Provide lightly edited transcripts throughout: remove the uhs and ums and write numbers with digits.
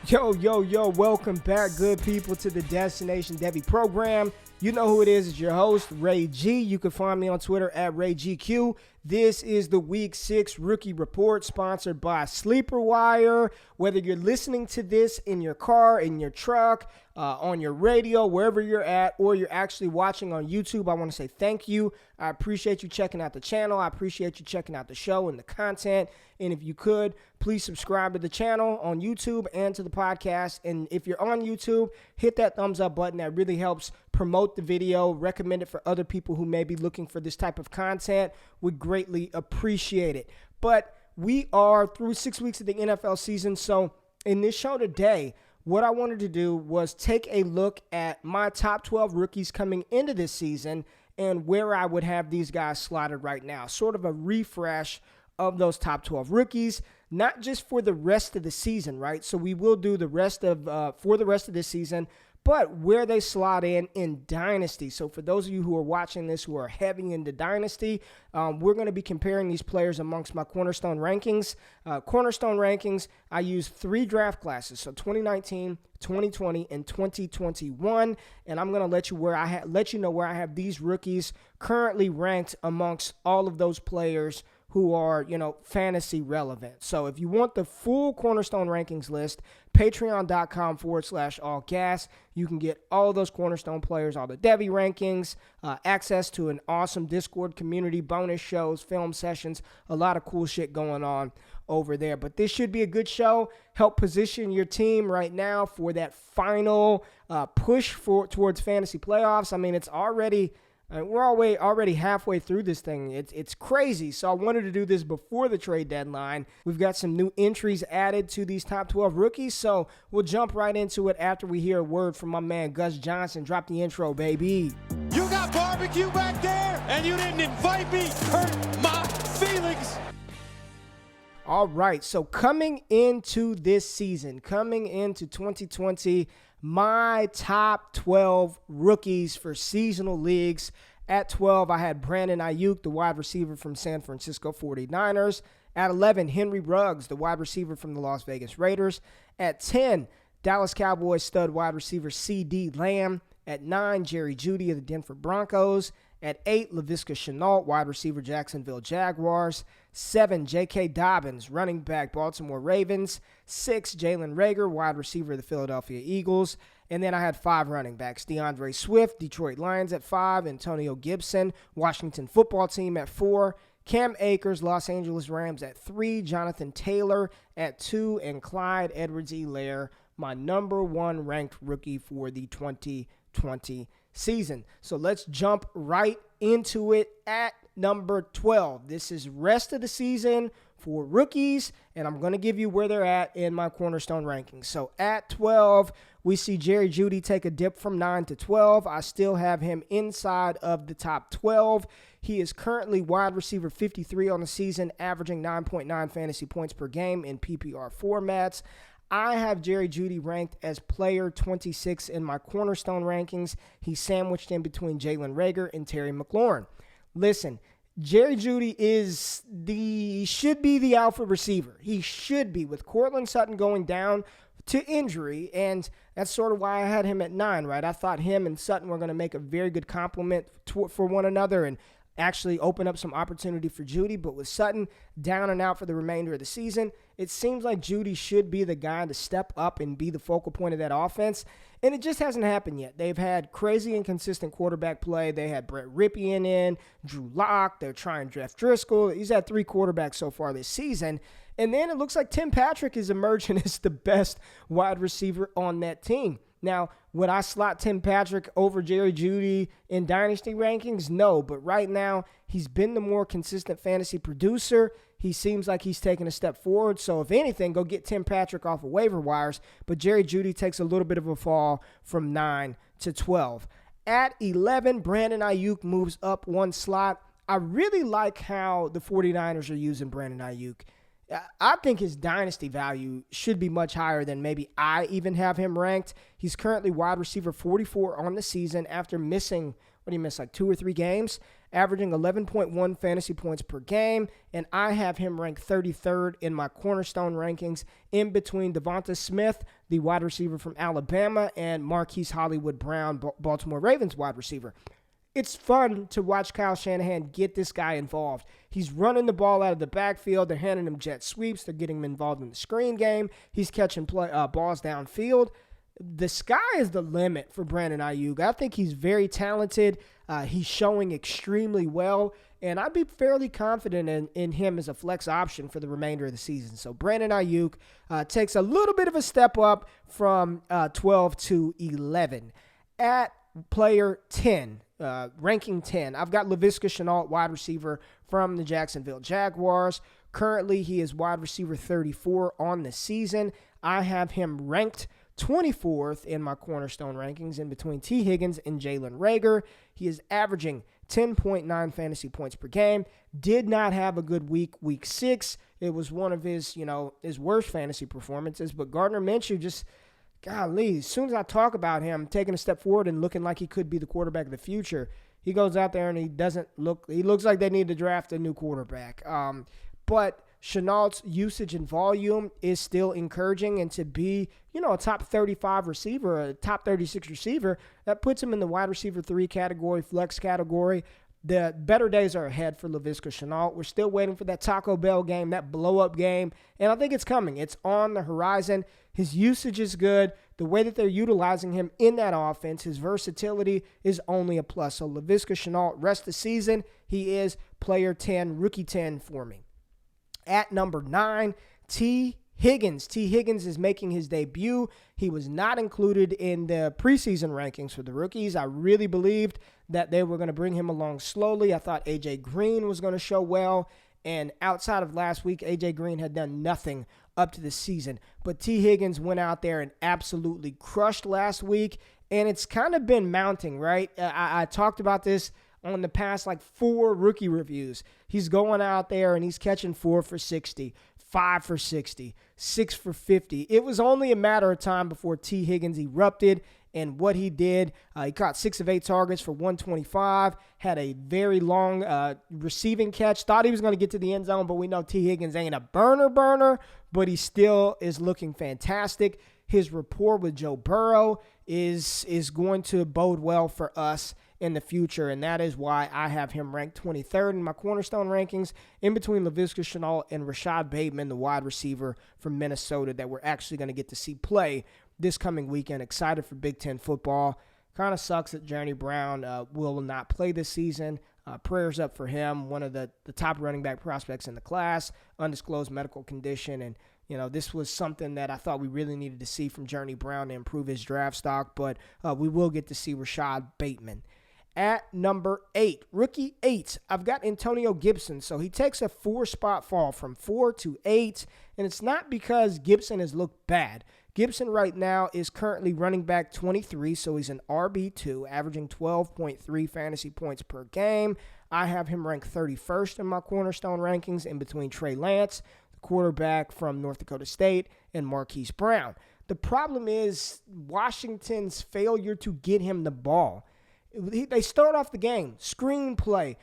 Yo, welcome back, good people, to the Destination Devy program. You know who it is. It's your host, Ray G. You can find me on Twitter at RayGQ. This is the Week 6 Rookie Report, sponsored by Sleeper Wire. Whether you're listening to this in your car, in your truck, on your radio, wherever you're at, or you're actually watching on YouTube, I want to say thank you. I appreciate you checking out the channel. I appreciate you checking out the show and the content. And if you could, please subscribe to the channel on YouTube and to the podcast. And if you're on YouTube, hit that thumbs up button. That really helps promote the video, recommend it for other people who may be looking for this type of content. Would greatly appreciate it. But we are through 6 weeks of the NFL season. So in this show today, what I wanted to do was take a look at my top 12 rookies coming into this season and where I would have these guys slotted right now. Sort of a refresh of those top 12 rookies, not just for the rest of the season, right? So we will do the rest of, for the rest of this season, but where they slot in Dynasty. So for those of you who are watching this who are heavy into Dynasty, we're going to be comparing these players amongst my Cornerstone rankings. Cornerstone rankings, I use 3 draft classes, so 2019, 2020, and 2021. And I'm going to let you know where I have these rookies currently ranked amongst all of those players who are, fantasy relevant. So if you want the full Cornerstone rankings list, patreon.com/allgas. You can get all of those Cornerstone players, all the Devy rankings, access to an awesome Discord community, bonus shows, film sessions, a lot of cool shit going on over there. But this should be a good show. Help position your team right now for that final push towards fantasy playoffs. I mean, it's already... we're already halfway through this thing. It's crazy. So I wanted to do this before the trade deadline. We've got some new entries added to these top 12 rookies. So we'll jump right into it after we hear a word from my man Gus Johnson. Drop the intro, baby. You got barbecue back there, and you didn't invite me. Hurt my feelings. All right. So coming into this season, coming into 2020, my top 12 rookies for seasonal leagues. At 12, I had Brandon Aiyuk, the wide receiver from San Francisco 49ers. At 11, Henry Ruggs, the wide receiver from the Las Vegas Raiders. At 10, Dallas Cowboys stud wide receiver CeeDee Lamb. At 9, Jerry Jeudy of the Denver Broncos. At 8, Laviska Shenault, wide receiver, Jacksonville Jaguars. 7, J.K. Dobbins, running back, Baltimore Ravens. 6, Jalen Reagor, wide receiver of the Philadelphia Eagles. And then I had 5 running backs, DeAndre Swift, Detroit Lions at 5, Antonio Gibson, Washington Football Team at 4, Cam Akers, Los Angeles Rams at 3, Jonathan Taylor at 2, and Clyde Edwards-Helaire, my number 1 ranked rookie for the 2020 season. So let's jump right into it at number 12. This is rest of the season for rookies, and I'm going to give you where they're at in my Cornerstone rankings. So at 12, we see Jerry Jeudy take a dip from 9 to 12. I still have him inside of the top 12. He is currently wide receiver 53 on the season, averaging 9.9 fantasy points per game in PPR formats. I have Jerry Jeudy ranked as player 26 in my Cornerstone rankings. He's sandwiched in between Jalen Reagor and Terry McLaurin. Listen, Jerry Jeudy should be the alpha receiver. He should be, with Courtland Sutton going down to injury, and that's sort of why I had him at 9, right? I thought him and Sutton were going to make a very good complement for one another and actually open up some opportunity for Jeudy, but with Sutton down and out for the remainder of the season, it seems like Jeudy should be the guy to step up and be the focal point of that offense, and it just hasn't happened yet. They've had crazy inconsistent quarterback play. They had Brett Rypien in, Drew Lock. They're trying Jeff Driscoll. He's had 3 quarterbacks so far this season, and then it looks like Tim Patrick is emerging as the best wide receiver on that team. Now, would I slot Tim Patrick over Jerry Jeudy in Dynasty rankings? No, but right now, he's been the more consistent fantasy producer. He seems like he's taking a step forward. So, if anything, go get Tim Patrick off of waiver wires. But Jerry Jeudy takes a little bit of a fall from 9 to 12. At 11, Brandon Aiyuk moves up 1 slot. I really like how the 49ers are using Brandon Aiyuk. I think his dynasty value should be much higher than maybe I even have him ranked. He's currently wide receiver 44 on the season after missing, like 2 or 3 games. averaging 11.1 fantasy points per game, and I have him ranked 33rd in my Cornerstone rankings in between Devonta Smith, the wide receiver from Alabama, and Marquise Hollywood Brown, Baltimore Ravens wide receiver. It's fun to watch Kyle Shanahan get this guy involved. He's running the ball out of the backfield. They're handing him jet sweeps. They're getting him involved in the screen game. He's catching balls downfield. The sky is the limit for Brandon Aiyuk. I think he's very talented. He's showing extremely well, and I'd be fairly confident in him as a flex option for the remainder of the season. So Brandon Aiyuk takes a little bit of a step up from 12 to 11. At player 10, ranking 10, I've got Laviska Shenault, wide receiver from the Jacksonville Jaguars. Currently, he is wide receiver 34 on the season. I have him ranked 24th in my Cornerstone rankings in between T. Higgins and Jalen Reagor. He is averaging 10.9 fantasy points per game. Did not have a good week 6. It was one of his worst fantasy performances, but Gardner Minshew just, golly, as soon as I talk about him taking a step forward and looking like he could be the quarterback of the future, he goes out there and he looks like they need to draft a new quarterback. But Shenault's usage and volume is still encouraging, and to be, a top 35 receiver, a top 36 receiver, that puts him in the wide receiver 3 category, flex category. The better days are ahead for Laviska Shenault. We're still waiting for that Taco Bell game, that blow-up game, and I think it's coming. It's on the horizon. His usage is good. The way that they're utilizing him in that offense, his versatility is only a plus. So Laviska Shenault, rest of the season, he is player 10, rookie 10 for me. At number 9, T. Higgins. T. Higgins is making his debut. He was not included in the preseason rankings for the rookies. I really believed that they were going to bring him along slowly. I thought A.J. Green was going to show well. And outside of last week, A.J. Green had done nothing up to the season. But T. Higgins went out there and absolutely crushed last week. And it's kind of been mounting, right? I talked about this on the past 4 rookie reviews. He's going out there and he's catching 4 for 60, 5 for 60, 6 for 50. It was only a matter of time before T. Higgins erupted, and what he did, he caught 6 of 8 targets for 125, had a very long receiving catch, thought he was going to get to the end zone, but we know T. Higgins ain't a burner, but he still is looking fantastic. His rapport with Joe Burrow is going to bode well for us in the future, and that is why I have him ranked 23rd in my Cornerstone rankings, in between Laviska Shenault and Rashad Bateman, the wide receiver from Minnesota that we're actually going to get to see play this coming weekend. Excited for Big Ten football. Kind of sucks that Journey Brown will not play this season. Prayers up for him, one of the top running back prospects in the class, undisclosed medical condition, and this was something that I thought we really needed to see from Journey Brown to improve his draft stock, but we will get to see Rashad Bateman. At number 8, rookie 8, I've got Antonio Gibson. So he takes a 4-spot fall from 4 to 8, and it's not because Gibson has looked bad. Gibson right now is currently running back 23, so he's an RB2, averaging 12.3 fantasy points per game. I have him ranked 31st in my Cornerstone rankings, in between Trey Lance, the quarterback from North Dakota State, and Marquise Brown. The problem is Washington's failure to get him the ball. They start off the game, screen play,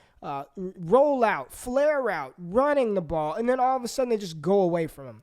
roll out, flare out, running the ball, and then all of a sudden they just go away from him.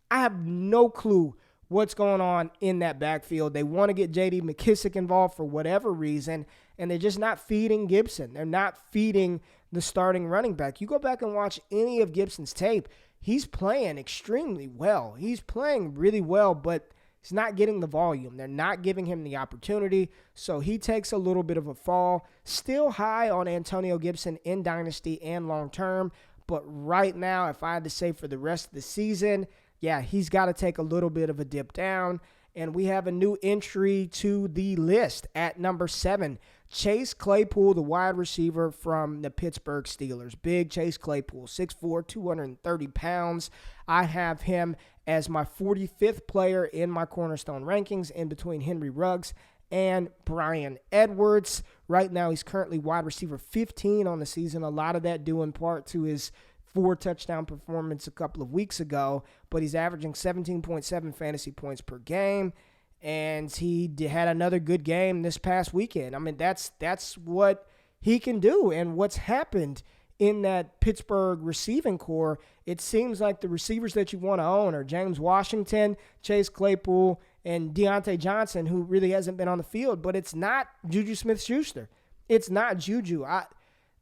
I have no clue what's going on in that backfield. They want to get J.D. McKissick involved for whatever reason, and they're just not feeding Gibson. They're not feeding the starting running back. You go back and watch any of Gibson's tape, he's playing extremely well. He's playing really well, but he's not getting the volume. They're not giving him the opportunity, so he takes a little bit of a fall. Still high on Antonio Gibson in Dynasty and long-term, but right now, if I had to say for the rest of the season, yeah, he's got to take a little bit of a dip down. And we have a new entry to the list at number 7. Chase Claypool, the wide receiver from the Pittsburgh Steelers. Big Chase Claypool, 6'4", 230 pounds. I have him as my 45th player in my Cornerstone rankings, in between Henry Ruggs and Brian Edwards. Right now, he's currently wide receiver 15 on the season. A lot of that due in part to his 4-touchdown performance a couple of weeks ago, but he's averaging 17.7 fantasy points per game, and he had another good game this past weekend. I mean, that's what he can do. And what's happened in that Pittsburgh receiving core, it seems like the receivers that you want to own are James Washington, Chase Claypool, and Deontay Johnson, who really hasn't been on the field. But it's not Juju Smith-Schuster. It's not Juju.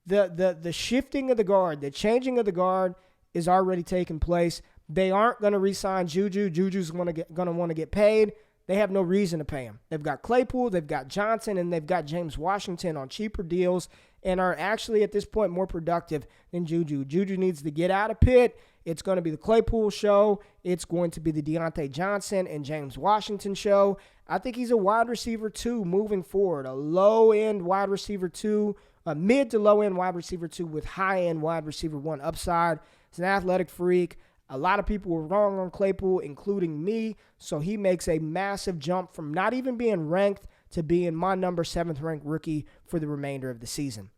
The shifting of the guard, the changing of the guard is already taking place. They aren't going to re-sign Juju. Juju's going to want to get paid. They have no reason to pay him. They've got Claypool, they've got Johnson, and they've got James Washington on cheaper deals and are actually at this point more productive than Juju. Juju needs to get out of Pitt. It's going to be the Claypool show. It's going to be the Deontay Johnson and James Washington show. I think he's a wide receiver 2 moving forward, a low-end wide receiver 2, a mid to low-end wide receiver 2 with high-end wide receiver 1 upside. He's an athletic freak. A lot of people were wrong on Claypool, including me, so he makes a massive jump from not even being ranked to being my number 7th ranked rookie for the remainder of the season.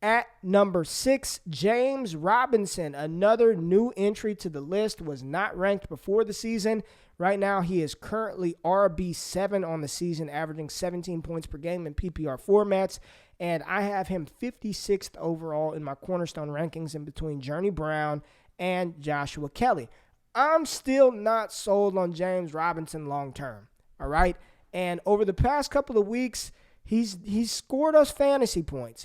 At number 6, James Robinson, another new entry to the list, was not ranked before the season. Right now, he is currently RB7 on the season, averaging 17 points per game in PPR formats, and I have him 56th overall in my Cornerstone rankings in between Journey Brown and Joshua Kelly. I'm still not sold on James Robinson long term, all right? And over the past couple of weeks, he's scored us fantasy points.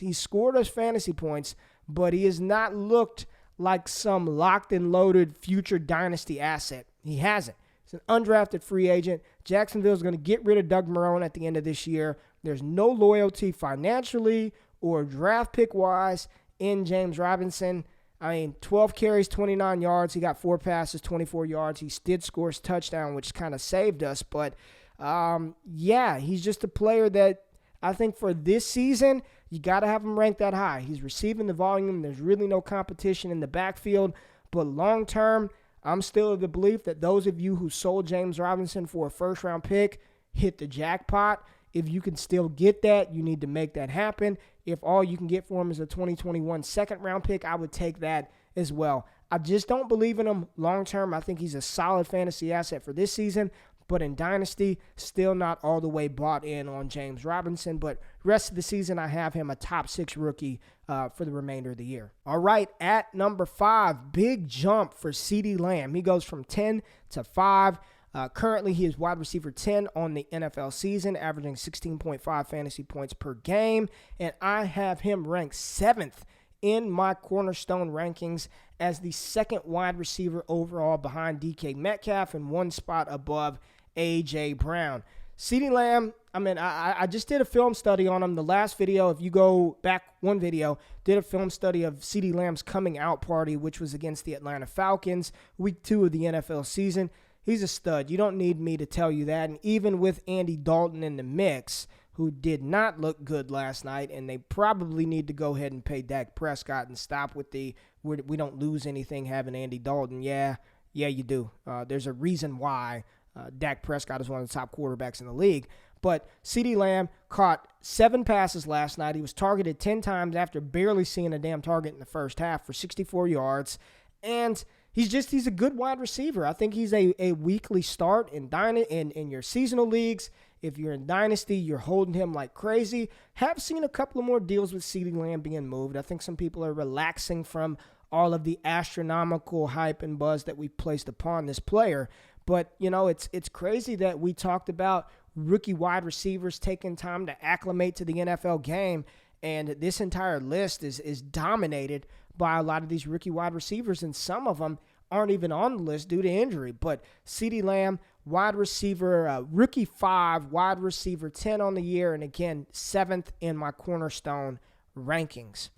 But he has not looked like some locked and loaded future dynasty asset. He hasn't. He's an undrafted free agent. Jacksonville's going to get rid of Doug Marrone at the end of this year. There's no loyalty financially or draft pick-wise in James Robinson. I mean, 12 carries, 29 yards. He got 4 passes, 24 yards. He did score his touchdown, which kind of saved us. But, he's just a player that I think for this season, you got to have him ranked that high. He's receiving the volume. There's really no competition in the backfield. But long term, I'm still of the belief that those of you who sold James Robinson for a first-round pick hit the jackpot. If you can still get that, you need to make that happen. If all you can get for him is a 2021 second-round pick, I would take that as well. I just don't believe in him long-term. I think he's a solid fantasy asset for this season, but in Dynasty, still not all the way bought in on James Robinson. But rest of the season, I have him a top 6 rookie for the remainder of the year. All right, at number 5, big jump for CeeDee Lamb. He goes from 10 to 5. Currently, he is wide receiver 10 on the NFL season, averaging 16.5 fantasy points per game, and I have him ranked 7th in my Cornerstone rankings as the 2nd wide receiver overall behind DK Metcalf and 1 spot above A.J. Brown. CeeDee Lamb, I just did a film study on him. The last video, if you go back one video, did a film study of CeeDee Lamb's coming out party, which was against the Atlanta Falcons, week 2 of the NFL season. He's a stud. You don't need me to tell you that. And even with Andy Dalton in the mix, who did not look good last night, and they probably need to go ahead and pay Dak Prescott and stop with the we don't lose anything having Andy Dalton. Yeah, you do. There's a reason why Dak Prescott is one of the top quarterbacks in the league. But CeeDee Lamb caught 7 passes last night. He was targeted 10 times after barely seeing a damn target in the first half for 64 yards. And he's a good wide receiver. I think he's a weekly start in your seasonal leagues. If you're in Dynasty, you're holding him like crazy. Have seen a couple of more deals with CeeDee Lamb being moved. I think some people are relaxing from all of the astronomical hype and buzz that we placed upon this player. But, it's crazy that we talked about rookie wide receivers taking time to acclimate to the NFL game, and this entire list is dominated by a lot of these rookie wide receivers, and some of them aren't even on the list due to injury. But CeeDee Lamb, wide receiver, rookie 5, wide receiver 10 on the year, and again, 7th in my Cornerstone rankings.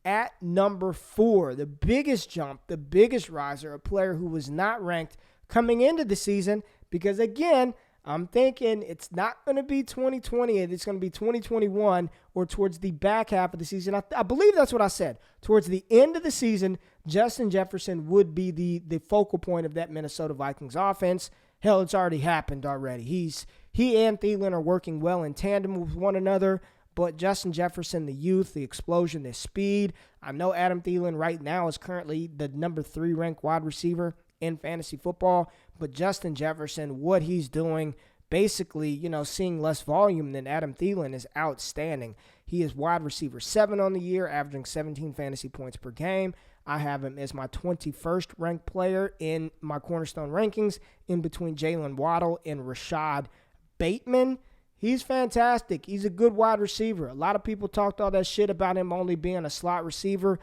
At number 4, the biggest jump, the biggest riser, a player who was not ranked coming into the season, because again, I'm thinking it's not going to be 2020. It's going to be 2021 or towards the back half of the season. I believe that's what I said. Towards the end of the season, Justin Jefferson would be the focal point of that Minnesota Vikings offense. Hell, it's already happened already. He and Thielen are working well in tandem with one another, but Justin Jefferson, the youth, the explosion, the speed. I know Adam Thielen right now is currently the number 3 ranked wide receiver in fantasy football, but Justin Jefferson, what he's doing basically, seeing less volume than Adam Thielen is outstanding. He is wide receiver 7 on the year, averaging 17 fantasy points per game. I have him as my 21st ranked player in my Cornerstone rankings, in between Jalen Waddle and Rashad Bateman. He's fantastic. He's a good wide receiver. A lot of people talked all that shit about him only being a slot receiver.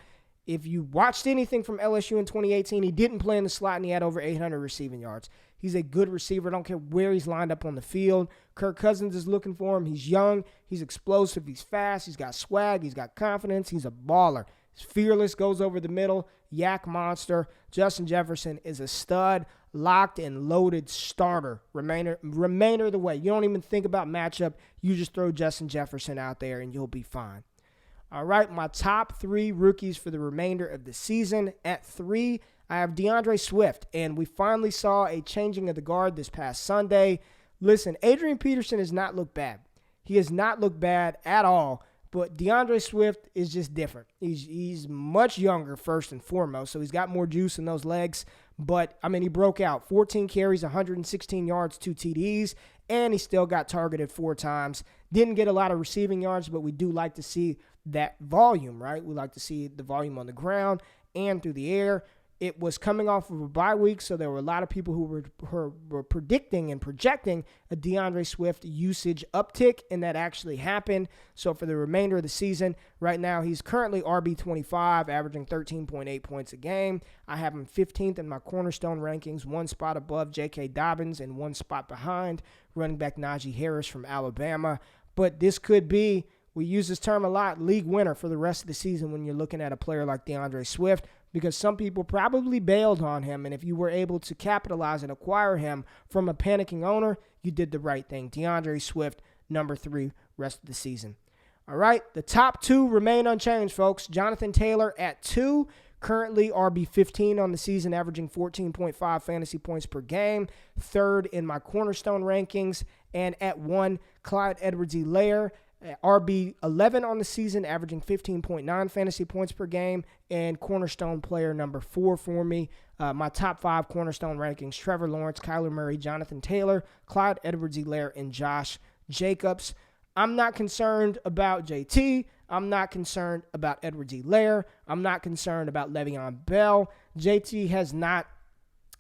If you watched anything from LSU in 2018, he didn't play in the slot and he had over 800 receiving yards. He's a good receiver. I don't care where he's lined up on the field. Kirk Cousins is looking for him. He's young. He's explosive. He's fast. He's got swag. He's got confidence. He's a baller. He's fearless, goes over the middle. Yak monster. Justin Jefferson is a stud, locked and loaded starter. Remainder of the way. You don't even think about matchup. You just throw Justin Jefferson out there and you'll be fine. All right, my top 3 rookies for the remainder of the season. At 3, I have DeAndre Swift, and we finally saw a changing of the guard this past Sunday. Listen, Adrian Peterson has not looked bad. He has not looked bad at all, but DeAndre Swift is just different. He's much younger, first and foremost, so he's got more juice in those legs. But, he broke out. 14 carries, 116 yards, 2 TDs, and he still got targeted 4 times. Didn't get a lot of receiving yards, but we do like to see that volume, right? We like to see the volume on the ground and through the air. It was coming off of a bye week, so there were a lot of people who were predicting and projecting a DeAndre Swift usage uptick, and that actually happened. So for the remainder of the season, right now he's currently RB25, averaging 13.8 points a game. I have him 15th in my Cornerstone rankings, 1 spot above J.K. Dobbins and 1 spot behind running back Najee Harris from Alabama. But this could be, we use this term a lot, league winner for the rest of the season when you're looking at a player like DeAndre Swift, because some people probably bailed on him, and if you were able to capitalize and acquire him from a panicking owner, you did the right thing. DeAndre Swift, number 3, rest of the season. All right, the top 2 remain unchanged, folks. Jonathan Taylor at 2, currently RB15 on the season, averaging 14.5 fantasy points per game, 3rd in my Cornerstone rankings, and at 1, Clyde Edwards-Helaire, RB11 on the season, averaging 15.9 fantasy points per game, and Cornerstone player number 4 for me. My top 5 Cornerstone rankings: Trevor Lawrence, Kyler Murray, Jonathan Taylor, Clyde Edwards-Helaire, and Josh Jacobs. I'm not concerned about JT. I'm not concerned about Edwards-Helaire. I'm not concerned about Le'Veon Bell. JT has not,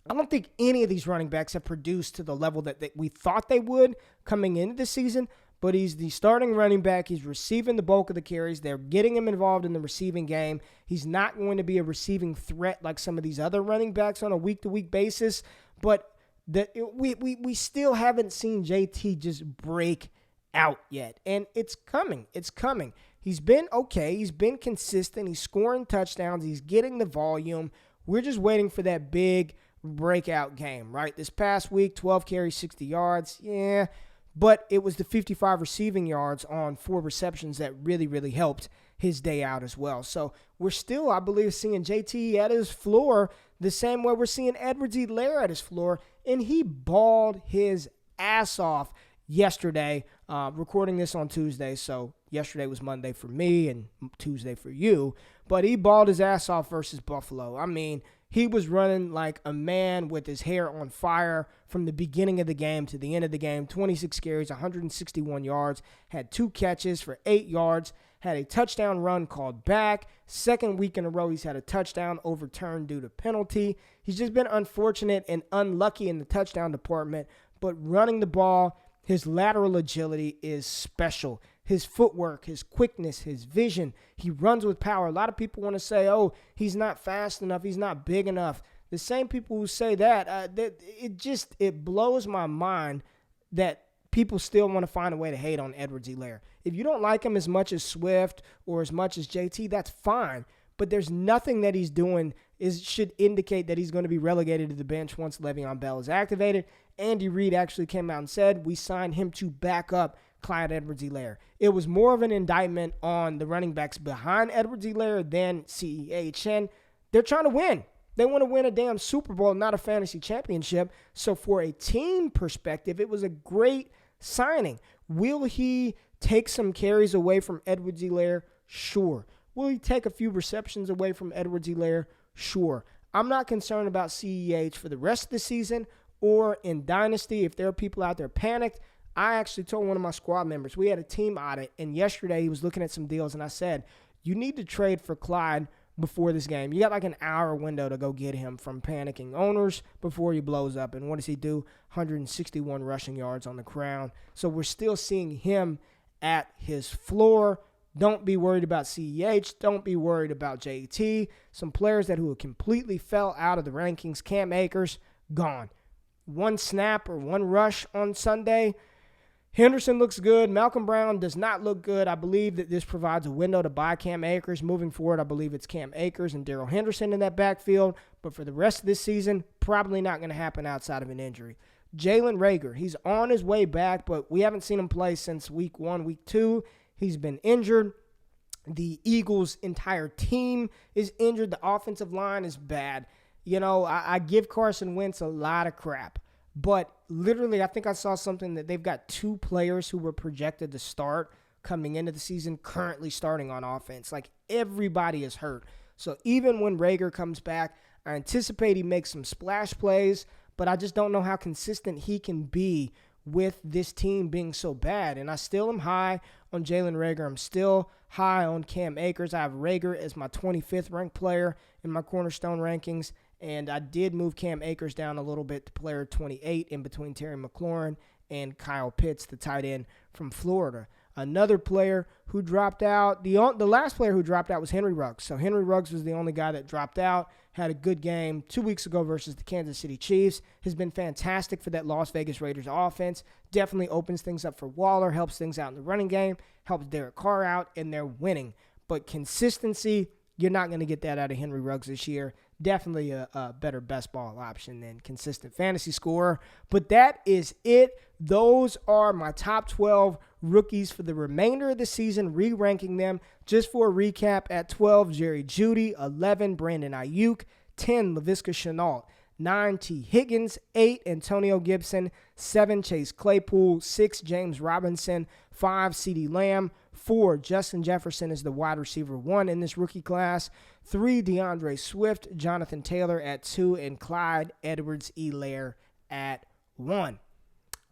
I don't think any of these running backs have produced to the level that we thought they would coming into the season. But he's the starting running back. He's receiving the bulk of the carries. They're getting him involved in the receiving game. He's not going to be a receiving threat like some of these other running backs on a week-to-week basis. But we still haven't seen JT just break out yet. And it's coming. It's coming. He's been okay. He's been consistent. He's scoring touchdowns. He's getting the volume. We're just waiting for that big breakout game, right? This past week, 12 carries, 60 yards. Yeah. But it was the 55 receiving yards on 4 receptions that really, really helped his day out as well. So we're still, I believe, seeing JT at his floor the same way we're seeing Edwards-Helaire at his floor. And he balled his ass off yesterday, recording this on Tuesday. So yesterday was Monday for me and Tuesday for you. But he balled his ass off versus Buffalo. He was running like a man with his hair on fire from the beginning of the game to the end of the game. 26 carries, 161 yards, had 2 catches for 8 yards, had a touchdown run called back. 2nd week in a row he's had a touchdown overturned due to penalty. He's just been unfortunate and unlucky in the touchdown department, but running the ball, his lateral agility is special. His footwork, his quickness, his vision, he runs with power. A lot of people want to say, oh, he's not fast enough, he's not big enough. The same people who say that, it blows my mind that people still want to find a way to hate on Edwards-Helaire. If you don't like him as much as Swift or as much as JT, that's fine. But there's nothing that he's doing should indicate that he's going to be relegated to the bench once Le'Veon Bell is activated. Andy Reid actually came out and said, we signed him to back up Clyde Edwards-Helaire. It was more of an indictment on the running backs behind Edwards-Helaire than CEH. They're trying to win. They want to win a damn Super Bowl, not a fantasy championship. So for a team perspective, it was a great signing. Will he take some carries away from Edwards-Helaire? Sure. Will he take a few receptions away from Edwards-Helaire? Sure. I'm not concerned about CEH for the rest of the season or in Dynasty. If there are people out there panicked, I actually told one of my squad members, we had a team audit, and yesterday he was looking at some deals, and I said, you need to trade for Clyde before this game. You got like an hour window to go get him from panicking owners before he blows up. And what does he do? 161 rushing yards on the ground. So we're still seeing him at his floor. Don't be worried about CEH. Don't be worried about JT. Some players who completely fell out of the rankings. Cam Akers, gone. One snap or one rush on Sunday. Henderson looks good. Malcolm Brown does not look good. I believe that this provides a window to buy Cam Akers. Moving forward, I believe it's Cam Akers and Darrell Henderson in that backfield. But for the rest of this season, probably not going to happen outside of an injury. Jalen Reagor, he's on his way back, but we haven't seen him play since week 1, week 2. He's been injured. The Eagles' entire team is injured. The offensive line is bad. You know, I give Carson Wentz a lot of crap. But literally, I think I saw something that they've got 2 players who were projected to start coming into the season currently starting on offense. Like, everybody is hurt. So even when Reagor comes back, I anticipate he makes some splash plays, but I just don't know how consistent he can be with this team being so bad. And I still am high on Jalen Reagor. I'm still high on Cam Akers. I have Reagor as my 25th ranked player in my Cornerstone rankings. And I did move Cam Akers down a little bit to player 28 in between Terry McLaurin and Kyle Pitts, the tight end from Florida. Another player who dropped out, the last player who dropped out was Henry Ruggs. So Henry Ruggs was the only guy that dropped out, had a good game 2 weeks ago versus the Kansas City Chiefs, has been fantastic for that Las Vegas Raiders offense, definitely opens things up for Waller, helps things out in the running game, helps Derek Carr out, and they're winning. But consistency, you're not going to get that out of Henry Ruggs this year. Definitely a better best ball option than consistent fantasy scorer. But that is it. Those are my top 12 rookies for the remainder of the season, re-ranking them. Just for a recap, at 12, Jerry Jeudy, 11, Brandon Aiyuk, 10, Laviska Shenault, 9, T. Higgins, 8, Antonio Gibson, 7, Chase Claypool, 6, James Robinson, 5, CeeDee Lamb, 4, Justin Jefferson is the wide receiver 1 in this rookie class, 3, DeAndre Swift, Jonathan Taylor at 2, and Clyde Edwards-Helaire at 1.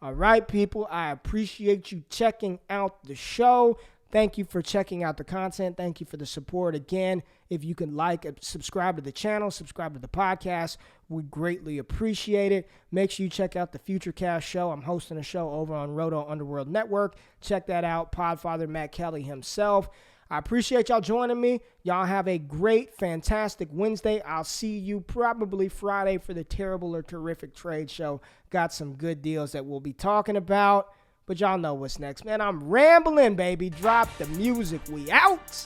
All right, people, I appreciate you checking out the show. Thank you for checking out the content. Thank you for the support. Again, if you can subscribe to the channel, subscribe to the podcast, we greatly appreciate it. Make sure you check out the Futurecast show. I'm hosting a show over on Roto Underworld Network. Check that out. Podfather Matt Kelly himself. I appreciate y'all joining me. Y'all have a great, fantastic Wednesday. I'll see you probably Friday for the Terrible or Terrific Trade Show. Got some good deals that we'll be talking about. But y'all know what's next, man. I'm rambling, baby. Drop the music. We out.